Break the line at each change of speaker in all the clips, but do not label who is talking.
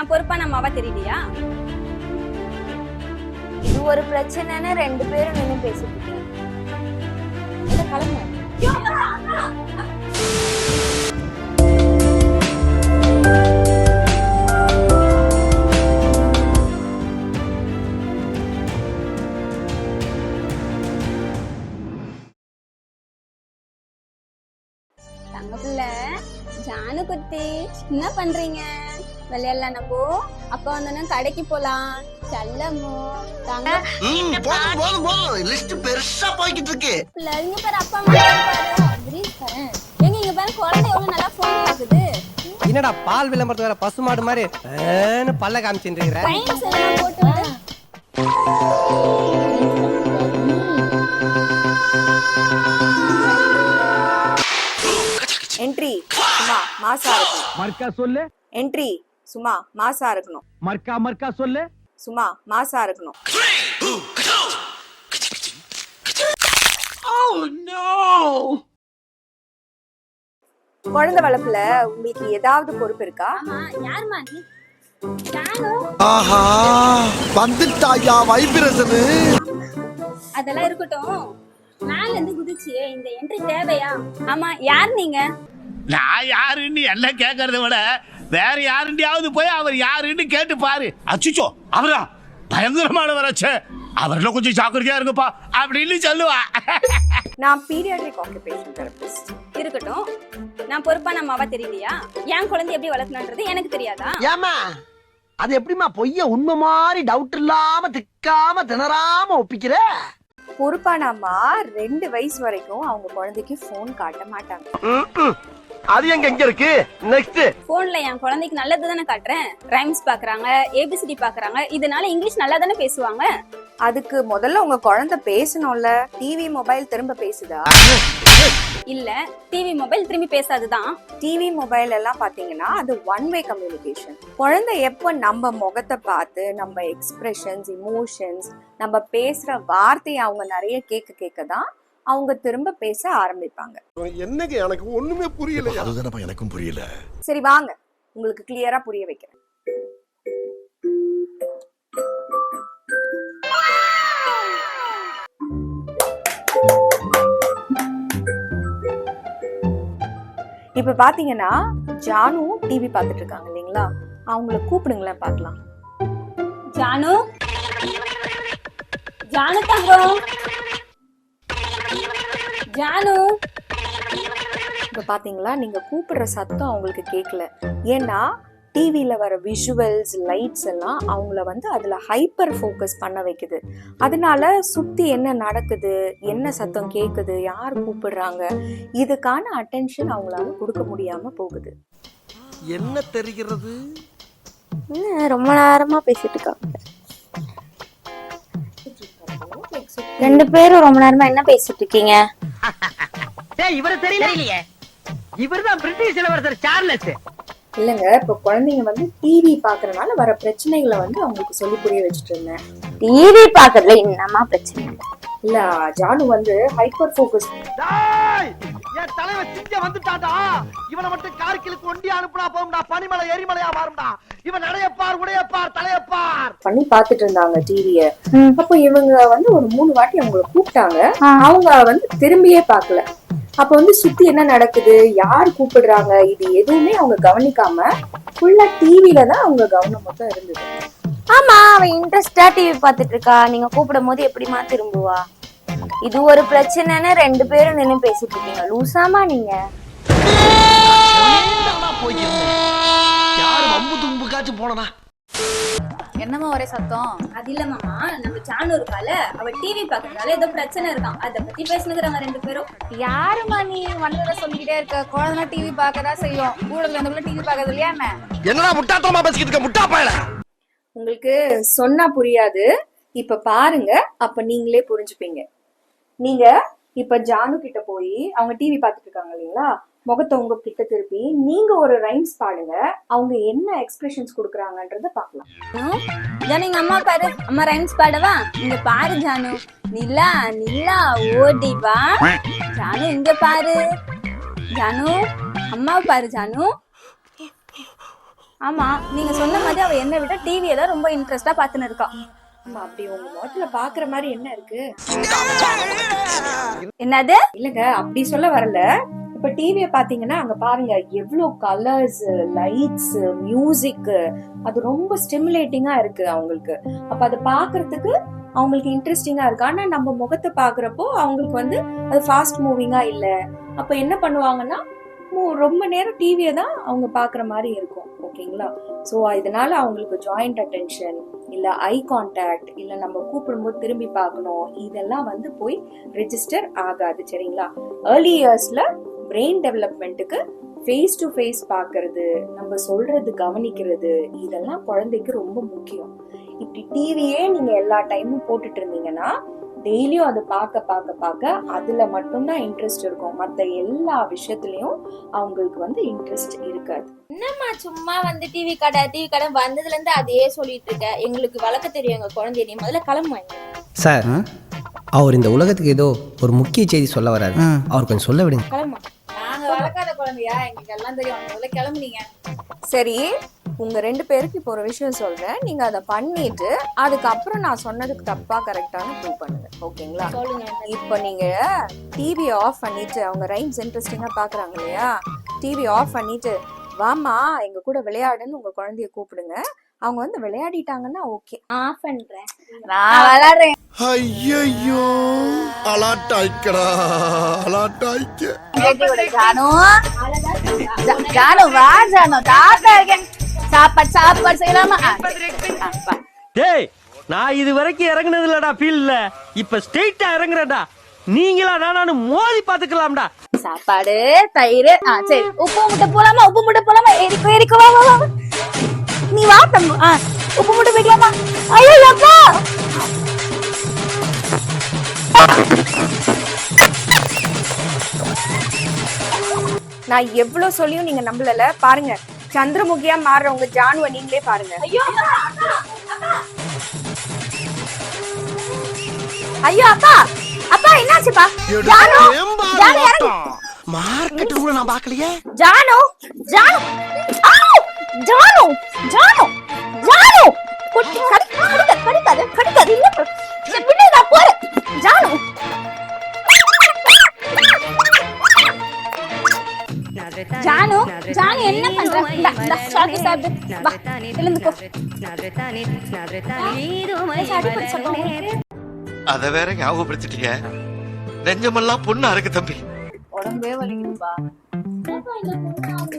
நான் பொறுப்பான அம்மாவா தெரியலையா?
இது ஒரு பிரச்சனைன்னு ரெண்டு பேரும் நின்னு பேசிட்டு இருக்கீங்க. கிளம்பு.
தங்க பிள்ளை ஜானு குட்டி என்ன பண்றீங்க? விளையாடலாம் நம்ம. அப்பா வந்தோன்னா கடைக்கு போலாம். செல்லமோ தங்க
லிஸ்ட் பெருசா போய்கிட்டு இருக்கு.
இங்க பாரு அப்பா பாரு. எங்க இங்க பாரு குழந்தை எவ்வளவு நல்லா போன் பாக்குது.
என்னடா பால் விளம்பரத்து வேற பசுமாடு மாதிரி பல்ல காமிச்சுட்டு
ரைம்ஸ் எல்லாம் போட்டு விடு.
என்ட்ரி சும்மா மாசா இருக்கணும்.
மர்க்கா சொல்லு.
என்ட்ரி சும்மா மாசா இருக்கணும்.
மர்க்கா மர்க்கா சொல்லு.
சும்மா மாசா இருக்கணும். குழந்தை வளர்ப்புல உங்களுக்கு ஏதாவது பொறுப்பு இருக்கா?
ஆமா, யாருமா நீ? ஜானு.
ஆஹா வந்துட்டாயா வைப்ரேஷன்.
அதெல்லாம் இருக்கட்டும். மேல இருந்து குதிச்சியே, இந்த என்ட்ரி தேவையா? ஆமா, யார் நீங்க?
நான் யாருன்னு என்ன கேட்கறத விட வேற யாருண்டியாவது போய் அவர் யாருன்னு கேட்டு பாரு. அச்சுச்சோ அவரா பயங்கரமானவராச்சே, அவர்ல கொஞ்சம் ஜாக்கிரதையா இருக்குப்பா அப்படின்னு சொல்லுவா.
நான் பீடியாட்ரிக் ஆக்குபேஷன் தெரபிஸ்ட்.
இருக்கட்டும். நான் பொறுப்பான அம்மாவா தெரியலையா? என் குழந்தை எப்படி வளர்க்கணும்ன்றது எனக்கு தெரியாதா?
ஏமா அது எப்படிமா பொய்ய உண்மை மாதிரி டவுட் இல்லாம திக்காம திணறாம ஒப்பிக்கிற?
பொறுப்பான அம்மா 2 வயசு வரைக்கும் அவங்க குழந்தைக்கு போன் காட்ட மாட்டாங்க.
அது எங்க இருக்கு? நெக்ஸ்ட்
போன்ல என் குழந்தைக்கு நல்லது தானே காட்டுறேன். ரைம்ஸ் பாக்குறாங்க, ஏபிசிடி பாக்குறாங்க, இதனால இங்கிலீஷ் நல்லா தானே பேசுவாங்க.
அதுக்கு முதல்ல உங்க குழந்தை பேசணும்ல. டிவி மொபைல் திரும்ப பேசுதா?
இல்ல, டிவி மொபைல் திரும்பி பேசாதுதான்.
டிவி மொபைல் எல்லாம் பாத்தீங்கன்னா அது ஒன் வே கம்யூனிகேஷன். குழந்தை எப்போ நம்ம முகத்தை பார்த்து நம்ம எக்ஸ்பிரஷன்ஸ், இமோஷன்ஸ், நம்ம பேசுற வார்த்தையை அவங்க நிறைய கேட்க தான் அவங்க திரும்ப பேச ஆரம்பிப்பாங்க.
என்னங்க எனக்கு ஒண்ணுமே புரியல.
அதுதானப்பா எனக்கும் புரியல.
சரி வாங்க, உங்களுக்கு கிளியரா புரிய வைக்கிறேன். இப்ப பாத்தீங்கன்னா ஜானு டிவி பாத்துட்டு இருக்காங்க இல்லைங்களா? அவங்கள கூப்பிடுங்களேன் பார்க்கலாம்.
ஜானு, ஜானு தங்கம், ஜானு.
இப்ப பாத்தீங்களா, நீங்க கூப்பிடுற சத்தம் அவங்களுக்கு கேட்கல. ஏன்னா டிவியில வர விஷுவல்ஸ், லைட்ஸ் எல்லாம் அவங்கள அதுல ஹைப்பர் ஃபோக்கஸ் பண்ண வைக்குது. அதனால சுத்தி என்ன நடக்குது, என்ன சத்தம் கேக்குது, யார் கூப்பிடுறாங்க, இதுக்கான அட்டென்ஷன் அவங்களால கொடுக்க முடியாம போகுது.
என்ன தெரிகிறது?
ரொம்ப நேரமா பேசிட்டு இருக்காங்க. 2 பேரும் ரொம்ப நேரமா என்ன பேசிட்டு இருக்கீங்க?
இவரு தெரியலையே. இவர்தான் பிரிட்டிஷ் இளவரசர் சார்லஸ்.
இல்லங்க, இப்ப குழந்தைங்க டிவி பாக்குறதுனால வர பிரச்சனைகளை அவங்களுக்கு சொல்லி புரிய வச்சுட்டு இருந்தேன். டிவி பாக்குறதுல என்னமா பிரச்சனை? இல்ல ஜானு ஹைப்பர் ஃபோக்கஸ்.
என் தலைவன் சிங்க வந்துட்டாடா. இவனை மட்டும் கார்கிலுக்கு ஒண்டி அனுப்புனா போகும்டா. பனிமலை எரிமலையா மாறும்டா. இவன் நடையப்பார், உடையப்பார், தலையப்பார்
பண்ணி பாத்துட்டு இருந்தாங்க டிவிய. அப்போ இவங்க ஒரு 3 வாட்டி அவங்களை கூப்பிட்டாங்க. அவங்க திரும்பியே பாக்கல. அப்ப சுத்தி என்ன நடக்குது, யார் கூப்பிடுறாங்க, இது எதுவுமே அவங்க கவனிக்காம ஃபுல்லா டிவில தான் அவங்க கவனம் மொத்தம் இருந்தது.
ஆமா, அவ இன்ட்ரெஸ்டா டிவி பாத்துட்டு இருக்கா. நீங்க கூப்பிடும் போது எப்படிமா திரும்புவா? இது ஒரு பிரச்சனைன்னு 2 பேரும் நின்னு பேசிட்டு இருக்கீங்க. லூசாமா நீங்க?
யாரு வம்பு தும்புக்காச்சும் போனனா?
என்னமா ஒரே சத்தம்? அது இல்ல மாமா, நம்ம ஜானு இருக்கால, அவ டிவி பாக்குறதுனால ஏதோ பிரச்சனை இருக்கான். அத பத்தி பேசினுக்குறாங்க 2 பேரும்.
யாருமா நீ வந்தத சொல்லிக்கிட்டே இருக்க? குழந்தை டிவி பாக்கதா செய்யும். ஊடகத்துல இருந்தவங்க டிவி பாக்குறது இல்லையா என்ன?
என்னடா முட்டாத்தனமா பேசிக்கிட்டு இருக்க முட்டா பயல?
உங்களுக்கு சொன்னா புரியாது. இப்ப பாருங்க, அப்ப நீங்களே புரிஞ்சுப்பீங்க. நீங்க இப்ப ஜானு கிட்ட போய், அவங்க டிவி பாத்துட்டு இருக்காங்க இல்லைங்களா, முகத்தை உங்க கிட்ட திருப்பி நீங்க ஒரு ரைம்ஸ் பாடுங்க. அவங்க என்ன எக்ஸ்பிரஷன்ஸ் கொடுக்குறாங்கன்றத பாக்கலாம்.
ஜானு, எங்க அம்மா பாரு. அம்மா ரைம்ஸ் பாடவா? இங்க பாரு ஜானு. நிலா நிலா ஓடி வா. ஜானு இங்க பாரு. ஜானு, அம்மா பாரு ஜானு. ஆமா, நீங்க சொன்ன மாதிரி அவ என்னை விட டிவியை தான் ரொம்ப இன்ட்ரெஸ்டா பாத்துன்னு இருக்கா.
அப்படி உங்க முகத்துல பாக்குற மாதிரி என்ன இருக்கு?
என்னது?
இல்லங்க, அப்படி சொல்ல வரல. இப்ப டிவியை பாத்தீங்கன்னா அங்க பாருங்க எவ்வளவு கலர்ஸ், லைட்ஸ், மியூசிக், அது ரொம்ப ஸ்டிமுலேட்டிங்கா இருக்கு அவங்களுக்கு. அப்ப அதை பாக்குறதுக்கு அவங்களுக்கு இன்ட்ரெஸ்டிங்கா இருக்கு. ஆனா நம்ம முகத்தை பாக்குறப்போ அவங்களுக்கு வந்து அது ஃபாஸ்ட் மூவிங்கா இல்ல. அப்ப என்ன பண்ணுவாங்கன்னா ரொம்ப நேரம் டிவியை தான் அவங்க பாக்குற மாதிரி இருக்கும். ஓகேங்களா? ஸோ இதனால அவங்களுக்கு ஜாயிண்ட் அட்டென்ஷன் இல்ல ஐ கான்டாக்ட் இல்ல நம்ம கூப்பிடும்போது திரும்பி பார்க்கணும், இதெல்லாம் வந்து போய் ரெஜிஸ்டர் ஆகாது. சரிங்களா? ஏர்லி இயர்ஸ்ல பிரெயின் டெவலப்மெண்ட்டுக்கு ஃபேஸ் டு ஃபேஸ் பார்க்கறது, நம்ம சொல்றது கவனிக்கிறது, இதெல்லாம் குழந்தைக்கு ரொம்ப முக்கியம். இப்படி டிவியே நீங்க எல்லா டைமும் போட்டுட்டு இருந்தீங்கன்னா டெய்லியும் அதை பார்க்க அதுல மட்டும்தான் இன்ட்ரெஸ்ட் இருக்கும். மற்ற எல்லா விஷயத்துலயும் அவங்களுக்கு வந்து இன்ட்ரெஸ்ட் இருக்காது.
என்னம்மா சும்மா வந்து டிவி கடை வந்ததுல இருந்து அதையே சொல்லிட்டு இருக்க. எங்களுக்கு வளர்க்க தெரியும் எங்க குழந்தைய. நீ முதல்ல கிளம்புவாங்க
சார், அவர் இந்த உலகத்துக்கு ஏதோ ஒரு முக்கிய செய்தி சொல்ல வராரு. அவர் கொஞ்சம் சொல்ல விடுங்க.
கிளம்புமா. நாங்க வளர்க்காத குழந்தையா? எங்களுக்கு எல்லாம் தெரியும். முதல்ல கிளம்புனீங்க.
சரி, உங்க 2 பேருக்கு இப்போ ஒரு விஷயம் சொல்றேன். நீங்க அதை பண்ணிட்டு அதுக்கப்புறம் நான் சொன்னதுக்கு தப்பா கரெக்டான ப்ரூவ் பண்ணுங்க. ஓகேங்களா?
சொல்லுங்க.
இப்போ நீங்க டிவியை ஆஃப் பண்ணிட்டு, அவங்க ரைம்ஸ் இன்ட்ரெஸ்டிங்கா பாக்குறாங்க இல்லையா, டிவி ஆஃப் பண்ணிட்டு வாமா எங்க கூட விளையாடுன்னு உங்க குழந்தைய கூப்பிடுங்க. அவங்க வந்து விளையாடிட்டாங்கன்னா ஓகே.
ஆஃப் பண்றேன், நான் விளையாடுறேன்.
ஐயோ அலாட்டாய்க்கடா, அலாட்டாய்க்க.
ஜானு ஜானு வா ஜானு, தாத்தா இருக்கேன். சாப்பாடு செய்யலாமா?
டேய், நான் இது வரைக்கும் இறங்குனது இல்லடா ஃபீல்ட்ல. இப்ப ஸ்ட்ரெயிட்டா இறங்குறடா. நீங்களா நானும் மோதி பாத்துக்கலாம்டா.
சாப்பாடு, தயிர். சரி, உப்பு முட்டை போலாமா? எரிக்கோ வா வா வா. நீ வா தம்பு. உப்பு முட்டை வைக்கலாமா? ஐயோ அப்பா.
நான் எவ்வளவு சொல்லியும் நீங்க நம்பல. பாருங்க, சந்திரமுகியா மாறுறவங்க ஜானுவை நீங்களே பாருங்க.
ஐயோ அப்பா என்னாச்சுப்பா? ஜானு
மார்க்கெட் கூட நான் பார்க்கலையே.
ஜானு கடிக்காது இல்ல. விடு, நான் போறேன். ஜானு
ஜானு என்ன பண்ற? சாப்பிட்டு சாப்பிட்டு வா, எழுந்துக்கோ.
அத வேற ஞாபகப்படுத்திட்டீங்க. நெஞ்சமெல்லாம் பொண்ணா இருக்கு தம்பி.
உடம்பே வலிக்குதுப்பா.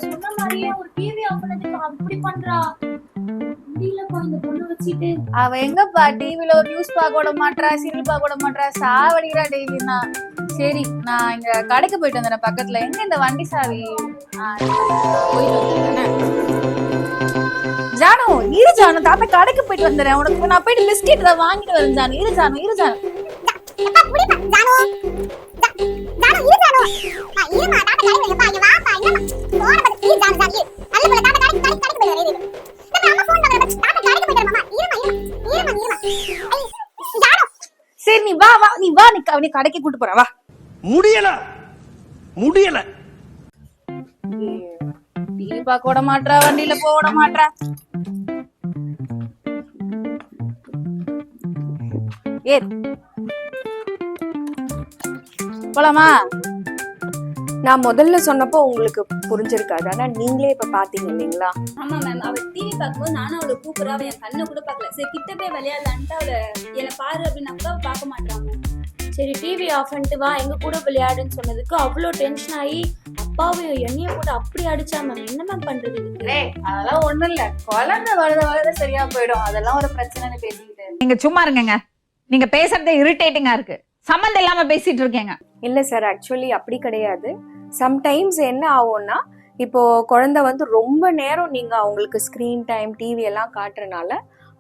சொன்ன மாதிரியே ஒரு டிவி ஆஃப் பண்ணதுக்கு அப்படி பண்றா. அவ எங்கப்பா டிவில ஒரு நியூஸ் பார்க்க விட மாட்டா, சீரியல் பார்க்க விட மாட்டா, சாவடிக்கிறா டெய்லினா. சரி, நான் இங்க கடைக்கு போயிட்டு வந்தேன் பக்கத்துல. எங்க இந்த வண்டி சாவி? ஜானு இரு ஜானு, தாத்தா கடைக்கு போயிட்டு வந்துடுறேன். உனக்கு நான் போயிட்டு லிஸ்ட் வாங்கிட்டு வரேன். ஜானு இரு ஜானு. சரி, நீ வா நீ கடைக்கு கூட்டு போற வா.
முடியல
டிவி பார்க்க விட மாட்டா, வண்டியில போக விட மாட்டா. போலாமா?
நான் முதல்ல சொன்னப்போ உங்களுக்கு புரிஞ்சிருக்காது. ஆனா நீங்களே இப்ப பாத்தீங்க இல்லைங்களா?
ஆமா மேம், அவ டிவி பார்க்கும்போது நானும் அவளை கூப்பிடுறா. அவ என் கண்ணை கூட பார்க்கல. சரி, கிட்ட போய் விளையாடலான்ட்டு அவளை என்னை பாரு அப்படின்னாக்கா பார்க்க மாட்டாங்க.
சரி, டிவி ஆஃப் பண்ணிட்டு வா எங்க கூட விளையாடுன்னு சொன்னதுக்கு அவ்வளோ டென்ஷன் ஆகி அப்பாவையும் என்னைய கூட அப்படி அடிச்சா மேம். என்ன மேம் பண்றது?
அதெல்லாம் ஒண்ணும் இல்ல, குழந்தை வளர சரியா போயிடும். அதெல்லாம் ஒரு பிரச்சனைன்னு பேசிக்கிட்டு.
நீங்க சும்மா இருங்க. நீங்க பேசுறது இரிட்டேட்டிங்கா இருக்கு. சம்மந்தம் இல்லாம பேசிட்டு இருக்கீங்க.
இல்ல சார், ஆக்சுவலி அப்படி கிடையாது. சம்டைம்ஸ் என்ன ஆகும்னா, இப்போ குழந்தை வந்து ரொம்ப நேரம் நீங்க அவங்களுக்கு ஸ்கிரீன் டைம், டிவி எல்லாம் காட்டுறதுனால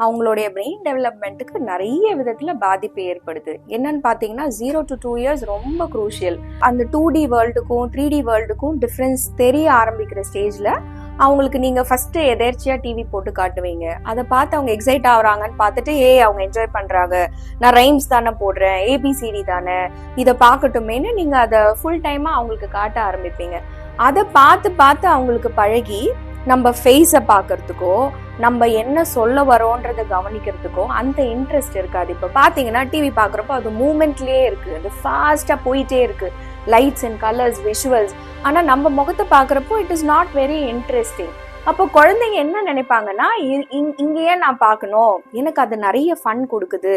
அவங்களுடைய பிரெயின் டெவலப்மெண்ட்டுக்கு நிறைய விதத்துல பாதிப்பு ஏற்படுது. என்னன்னு பாத்தீங்கன்னா 0 to 2 years ரொம்ப குரூஷியல். அந்த 2D வேர்ல்டுக்கும் 3D வேர்ல்டுக்கும் டிஃப்ரென்ஸ் தெரிய ஆரம்பிக்கிற ஸ்டேஜ்ல அவங்களுக்கு நீங்க ஃபர்ஸ்ட் எதேர்ச்சியா டிவி போட்டு காட்டுவீங்க. அதை பார்த்து அவங்க எக்ஸைட் ஆகுறாங்கன்னு பார்த்துட்டு அவங்க என்ஜாய் பண்றாங்க, நான் ரைம்ஸ் தானே போடுறேன், ABCD தானே, இதை பார்க்கட்டுமேன்னு நீங்க அதை ஃபுல் டைமா அவங்களுக்கு காட்ட ஆரம்பிப்பீங்க. அதை பார்த்து அவங்களுக்கு பழகி நம்ம ஃபேஸை பார்க்கறதுக்கோ நம்ம என்ன சொல்ல வரோன்றதை கவனிக்கிறதுக்கோ அந்த இன்ட்ரெஸ்ட் இருக்காது. இப்போ பார்த்தீங்கன்னா டிவி பார்க்குறப்போ அது மூமெண்ட்லேயே இருக்குது, அது ஃபாஸ்ட்டாக போயிட்டே இருக்குது, லைட்ஸ் அண்ட் கலர்ஸ் விஷுவல்ஸ். ஆனால் நம்ம முகத்தை பார்க்குறப்போ it is not very interesting. அப்போ குழந்தைங்க என்ன நினைப்பாங்கன்னா, இங்கேயே நான் பார்க்கணும், எனக்கு அது நிறைய ஃபன் கொடுக்குது.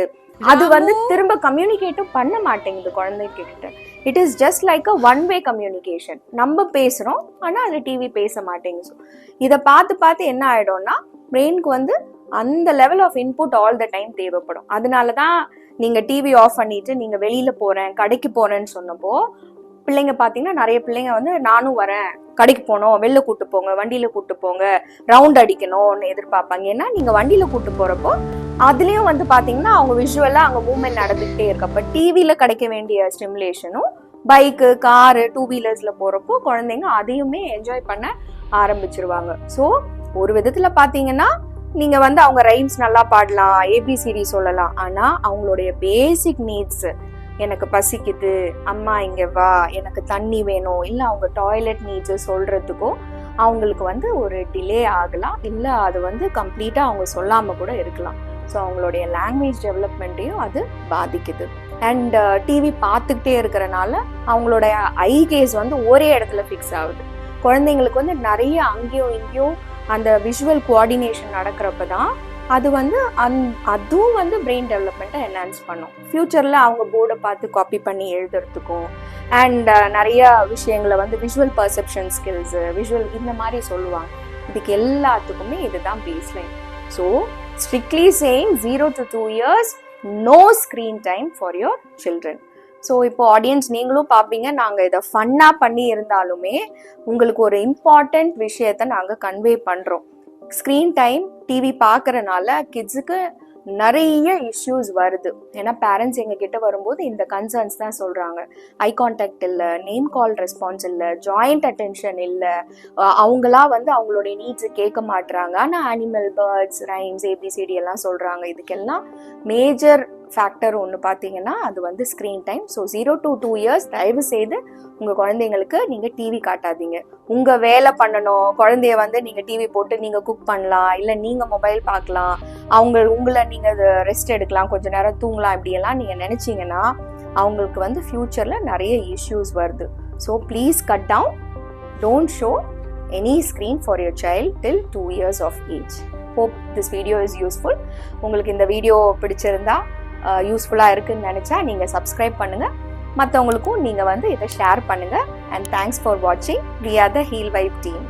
அது வந்து திரும்ப கம்யூனிகேட்டும் பண்ண மாட்டேங்குது குழந்தைங்க கிட்ட. It is just like a one way communication. நம்ம பேசுகிறோம், ஆனால் அது டிவி பேச மாட்டேங்குது. இதை பார்த்து என்ன ஆகிடும்னா பிரெயினுக்கு வந்து அந்த level of input all the time தேவைப்படும். அதனால தான் நீங்கள் டிவி ஆஃப் பண்ணிட்டு நீங்கள் வெளியில் போகிறேன் கடைக்கு போகிறேன்னு சொன்னப்போ பிள்ளைங்க பார்த்தீங்கன்னா நிறைய பிள்ளைங்க வந்து நானும் வரேன், கடைக்கு போகணும், வெளில கூட்டு போங்க, வண்டியில் கூட்டு போங்க, ரவுண்ட் அடிக்கணும்னு எதிர்பார்ப்பாங்க. ஏன்னா நீங்கள் வண்டியில் கூட்டு போகிறப்போ அதுலேயும் வந்து பார்த்தீங்கன்னா அவங்க விஷுவலாக அங்கே மூவ்மெண்ட் நடந்துக்கிட்டே இருக்கு. அப்போ டிவியில் கிடைக்க வேண்டிய ஸ்டிமுலேஷனும் பைக்கு காரு 2 வீலர்ஸில் போகிறப்போ குழந்தைங்க அதையுமே என்ஜாய் பண்ண ஆரம்பிச்சிருவாங்க. ஸோ ஒரு விதத்தில் பார்த்தீங்கன்னா நீங்கள் வந்து அவங்க ரைம்ஸ் நல்லா பாடலாம், ஏபிசிடி சொல்லலாம், ஆனால் அவங்களுடைய பேசிக் நீட்ஸ், எனக்கு பசிக்குது, அம்மா இங்கே வா, எனக்கு தண்ணி வேணும், இல்லை அவங்க டாய்லெட் நீட்ஸை சொல்கிறதுக்கோ அவங்களுக்கு வந்து ஒரு டிலே ஆகலாம், இல்லை அது வந்து கம்ப்ளீட்டாக அவங்க சொல்லாமல் கூட இருக்கலாம். ஸோ அவங்களுடைய லாங்குவேஜ் டெவலப்மெண்ட்டையும் அது பாதிக்குது. அண்ட் டிவி பார்த்துக்கிட்டே இருக்கிறனால அவங்களோட ஐ கேஸ் வந்து ஒரே இடத்துல ஃபிக்ஸ் ஆகுது. குழந்தைங்களுக்கு வந்து நிறைய அங்கேயும் இங்கேயும் அந்த விஷுவல் கோஆர்டினேஷன் நடக்கிறப்ப தான் அது வந்து அதுவும் வந்து பிரெயின் டெவலப்மெண்ட்டை என்ஹான்ஸ் பண்ணும். ஃப்யூச்சரில் அவங்க போர்டை பார்த்து காப்பி பண்ணி எழுதுறதுக்கும் அண்ட் நிறைய விஷயங்களை வந்து விஷுவல் பர்செப்ஷன் ஸ்கில்ஸு விஷுவல் இந்த மாதிரி சொல்லுவாங்க. இதுக்கு எல்லாத்துக்குமே இதுதான் baseline. So strictly saying 0 to 2 years no screen time for your children. So இப்போ ஆடியன்ஸ் நீங்களும் பார்ப்பீங்க, நாங்கள் இதை ஃபன்னாக பண்ணி இருந்தாலுமே உங்களுக்கு ஒரு இம்பார்ட்டண்ட் விஷயத்தை நாங்கள் கன்வே பண்ணுறோம். ஸ்க்ரீன் டைம் டிவி பார்க்கறனால கிட்ஸுக்கு நிறைய இஷ்யூஸ் வருது. ஏன்னா பேரண்ட்ஸ் எங்ககிட்ட வரும்போது இந்த கன்சர்ன்ஸ் தான் சொல்கிறாங்க. ஐ கான்டாக்ட் இல்லை, நேம் கால் ரெஸ்பான்ஸ் இல்லை, ஜாயிண்ட் அட்டென்ஷன் இல்லை, அவங்களா வந்து அவங்களுடைய நீட்ஸை கேட்க மாட்டுறாங்க. ஆனால் அனிமல், பேர்ட்ஸ், ரைம்ஸ், ஏபிசிடி எல்லாம் சொல்கிறாங்க. இதுக்கெல்லாம் மேஜர் ஃபேக்டர் ஒன்று பார்த்தீங்கன்னா அது வந்து screen time. So 0 to 2 years தயவு செய்து உங்கள் குழந்தைங்களுக்கு நீங்கள் டிவி காட்டாதீங்க. உங்கள் வேலை பண்ணணும், குழந்தைய வந்து நீங்கள் டிவி போட்டு நீங்கள் குக் பண்ணலாம், இல்லை நீங்கள் மொபைல் பார்க்கலாம், உங்களை நீங்கள் ரெஸ்ட் எடுக்கலாம், கொஞ்சம் நேரம் தூங்கலாம், இப்படியெல்லாம் நீங்கள் நினச்சிங்கன்னா அவங்களுக்கு வந்து ஃப்யூச்சரில் நிறைய இஷ்யூஸ் வருது. So please cut down, don't show any screen for your child till 2 years of age. Hope this video is useful. உங்களுக்கு இந்த வீடியோ பிடிச்சிருந்தா யூஸ்ஃபுல்லாக இருக்குன்னு நினச்சா நீங்கள் சப்ஸ்கிரைப் பண்ணுங்கள், மற்றவங்களுக்கும் நீங்கள் வந்து இதை ஷேர் பண்ணுங்கள். அண்ட் தேங்க்ஸ் ஃபார் வாட்சிங். We are the Heal Vibe team.